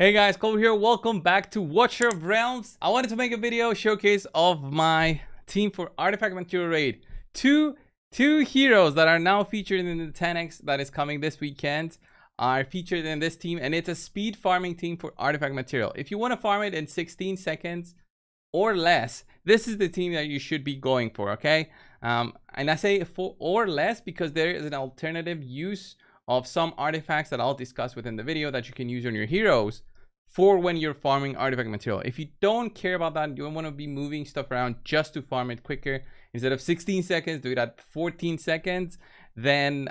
Hey guys, Cole here. Welcome back to Watcher of Realms. I wanted to make a video showcase of my team for Artifact Material Raid. Two heroes that are now featured in the 10x that is coming this weekend are featured in this team, and it's a speed farming team for Artifact Material. If you want to farm it in 16 seconds or less, this is the team that you should be going for, okay? And I say for or less because there is an alternative use of some artifacts that I'll discuss within the video that you can use on your heroes for when you're farming artifact material. If you don't care about that, you don't want to be moving stuff around just to farm it quicker, instead of 16 seconds, do it at 14 seconds, then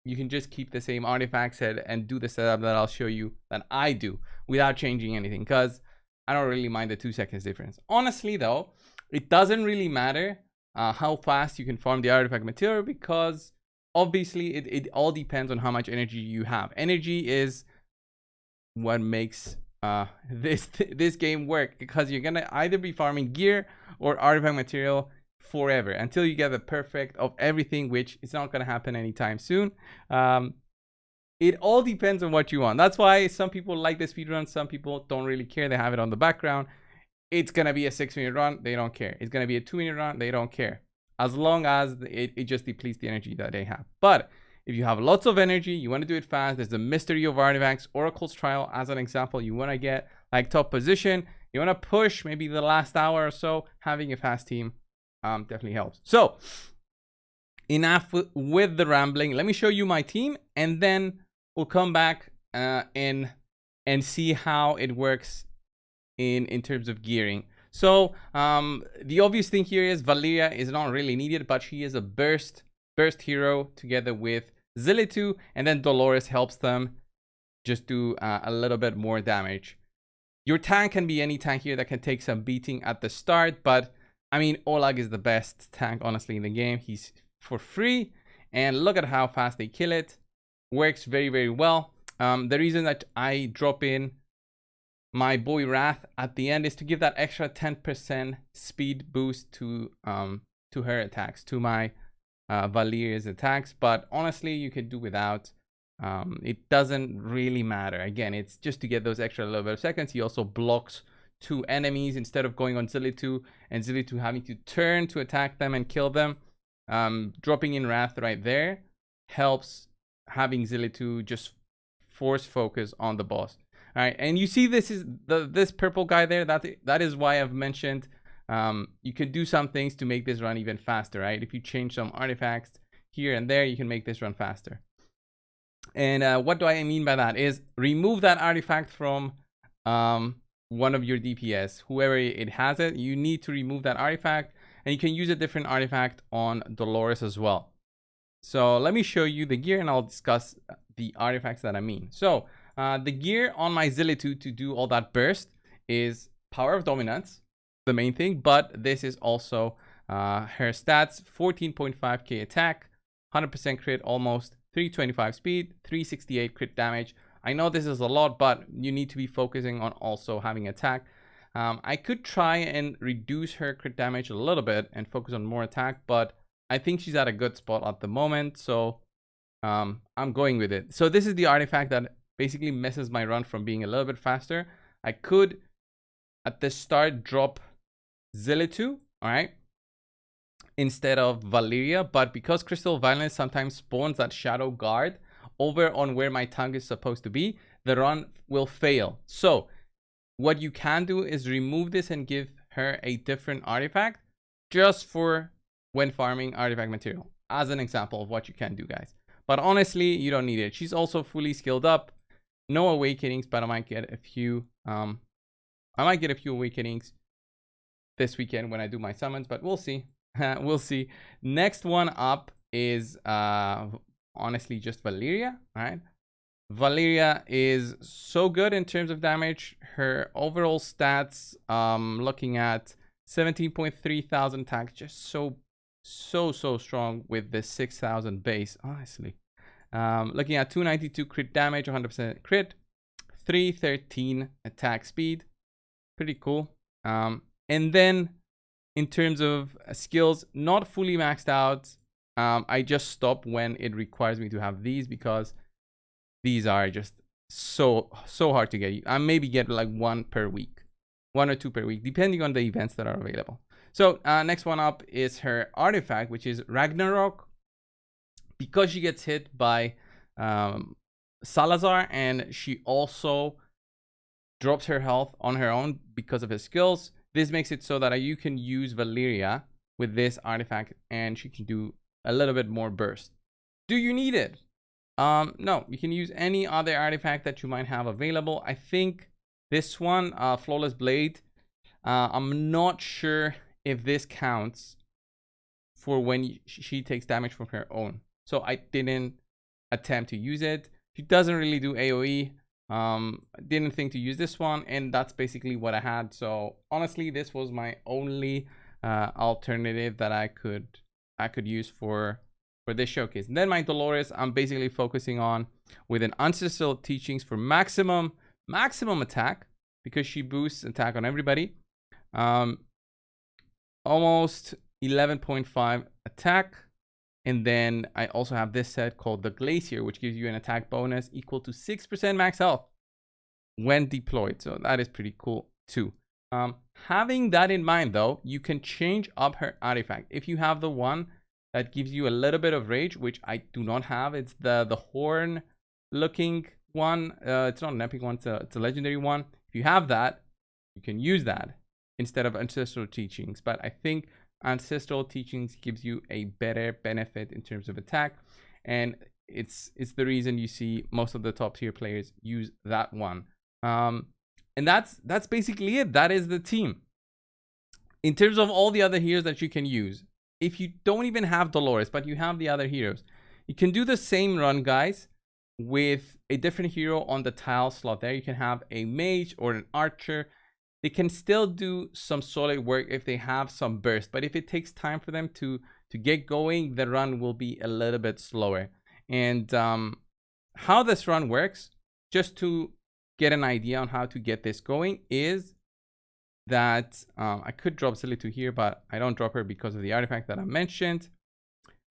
you can just keep the same artifact set and do the setup that I'll show you that I do without changing anything, because I don't really mind the 2 seconds difference. Honestly though, it doesn't really matter how fast you can farm the artifact material, because obviously it all depends on how much energy you have. Energy is what makes this game work, because you're gonna either be farming gear or artifact material forever until you get the perfect of everything, which is not gonna happen anytime soon. It all depends on what you want. That's why some people like the speed run, some people don't really care, they have it on the background. It's gonna be a 6-minute run, they don't care. It's gonna be a 2-minute run, they don't care, as long as it just depletes the energy that they have. But if you have lots of energy, you want to do it fast, there's the mystery of artifacts, Oracle's Trial as an example, you want to get like top position, you want to push maybe the last hour or so, having a fast team definitely helps. So enough with the rambling, let me show you my team, and then we'll come back and see how it works in terms of gearing. So the obvious thing here is Valeria is not really needed, but she is a burst hero together with Zilitu, and then Dolores helps them just do a little bit more damage. Your tank can be any tank here that can take some beating at the start, but I mean, Olag is the best tank honestly in the game. He's for free, and look at how fast they kill it. Works very well. The reason that I drop in my boy Wrath at the end is to give that extra 10% speed boost to her attacks, to my Valeria's attacks. But honestly, you could do without. It doesn't really matter. Again, it's just to get those extra little bit of seconds. He also blocks 2 enemies instead of going on Zilitu and Zilitu having to turn to attack them and kill them. Dropping in Wrath right there helps having Zilitu just force focus on the boss. All right, and you see this is this purple guy there. That is why I've mentioned you could do some things to make this run even faster, right? If you change some artifacts here and there, you can make this run faster. And what do I mean by that is remove that artifact from one of your DPS, whoever it has it. You need to remove that artifact, and you can use a different artifact on Dolores as well. So let me show you the gear, and I'll discuss the artifacts that I mean. So the gear on my Zilitu to do all that burst is Power of Dominance, the main thing, but this is also her stats: 14.5k attack, 100% crit, almost 325 speed, 368 crit damage. I know this is a lot, but you need to be focusing on also having attack. I could try and reduce her crit damage a little bit and focus on more attack, but I think she's at a good spot at the moment, so I'm going with it. So this is the artifact that basically messes my run from being a little bit faster. I could at the start drop Zilitu, all right, instead of Valeria, but because Crystal Violence sometimes spawns that Shadow Guard over on where my tank is supposed to be, the run will fail. So what you can do is remove this and give her a different artifact just for when farming artifact material, as an example of what you can do, guys. But honestly, you don't need it. She's also fully skilled up. No awakenings, but I might get a few awakenings this weekend when I do my summons, but we'll see. We'll see. Next one up is honestly just Valeria. All right, Valeria is so good in terms of damage. Her overall stats, looking at 17.3 thousand attack, just so strong with the 6,000 base, honestly. Looking at 292 crit damage, 100% crit, 313 attack speed, pretty cool. And then in terms of skills, not fully maxed out. I just stop when it requires me to have these, because these are just so hard to get. I maybe get like 1 per week, 1 or 2 per week, depending on the events that are available. So next one up is her artifact, which is Ragnarok. Because she gets hit by Salazar, and she also drops her health on her own because of his skills. This makes it so that you can use Valeria with this artifact, and she can do a little bit more burst. Do you need it? No, you can use any other artifact that you might have available. I think this one, Flawless Blade, I'm not sure if this counts for when she takes damage from her own. So I didn't attempt to use it. She doesn't really do AoE. Didn't think to use this one, and that's basically what I had. So honestly, this was my only alternative that I could use for this showcase. And then my Dolores, I'm basically focusing on with an Ancestral Teachings for maximum attack, because she boosts attack on everybody. Almost 11.5 attack. And then I also have this set called the Glacier, which gives you an attack bonus equal to 6% max health when deployed. So that is pretty cool too. Having that in mind though, you can change up her artifact. If you have the one that gives you a little bit of rage, which I do not have, it's the horn looking one. It's not an epic one, it's a legendary one. If you have that, you can use that instead of Ancestral Teachings. But I think Ancestral Teachings gives you a better benefit in terms of attack, and it's the reason you see most of the top tier players use that one. And that's basically it. That is the team. In terms of all the other heroes that you can use, if you don't even have Dolores but you have the other heroes, you can do the same run, guys, with a different hero on the tile slot there. You can have a mage or an archer. They can still do some solid work if they have some burst, but if it takes time for them to get going, the run will be a little bit slower. And how this run works, just to get an idea on how to get this going, is that I could drop Zilitu here, but I don't drop her because of the artifact that I mentioned.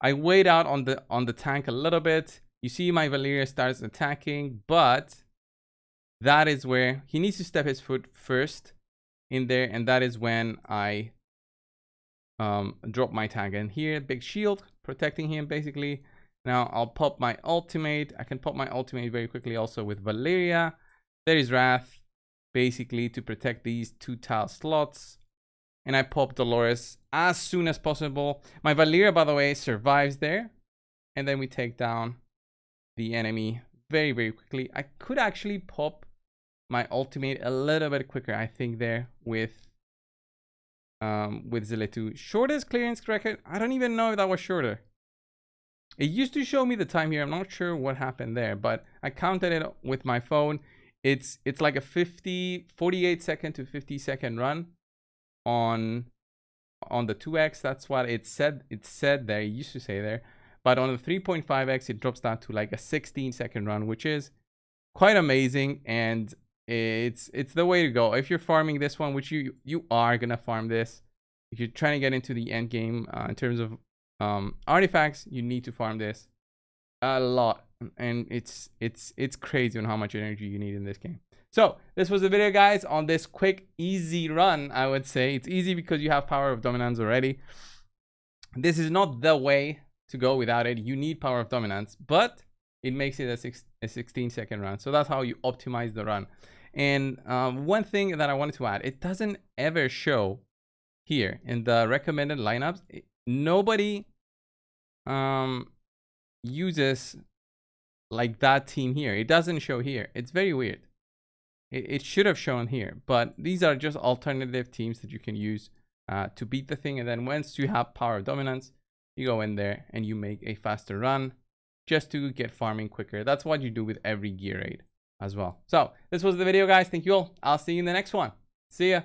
I wait out on the tank a little bit. You see my Valeria starts attacking, but that is where he needs to step his foot first in there, and that is when I drop my tag in here. Big shield protecting him basically. Now I'll pop my ultimate. I can pop my ultimate very quickly also with Valeria. There is Wrath basically to protect these 2 tile slots, and I pop Dolores as soon as possible. My Valeria, by the way, survives there, and then we take down the enemy very, very quickly. I could actually pop my ultimate a little bit quicker, I think, there with Zilitu. Shortest clearance record, I don't even know if that was shorter. It used to show me the time here. I'm not sure what happened there, but I counted it with my phone. It's like a 48 second to 50 second run on the 2x. That's what it said there. It used to say there. But on the 3.5x, it drops down to like a 16 second run, which is quite amazing. And it's the way to go. If you're farming this one, which you are gonna farm this, if you're trying to get into the end game in terms of artifacts, you need to farm this a lot, and it's crazy on how much energy you need in this game. So this was the video, guys, on this quick easy run. I would say it's easy because you have Power of Dominance already. This is not the way to go without it. You need Power of Dominance, but it makes it a 16 second run. So that's how you optimize the run. And one thing that I wanted to add, it doesn't ever show here in the recommended lineups. Nobody uses like that team here. It doesn't show here. It's very weird. It should have shown here, but these are just alternative teams that you can use to beat the thing. And then once you have Power of Dominance, you go in there and you make a faster run just to get farming quicker. That's what you do with every gear raid as well. So this was the video, guys. Thank you all. I'll see you in the next one. See ya.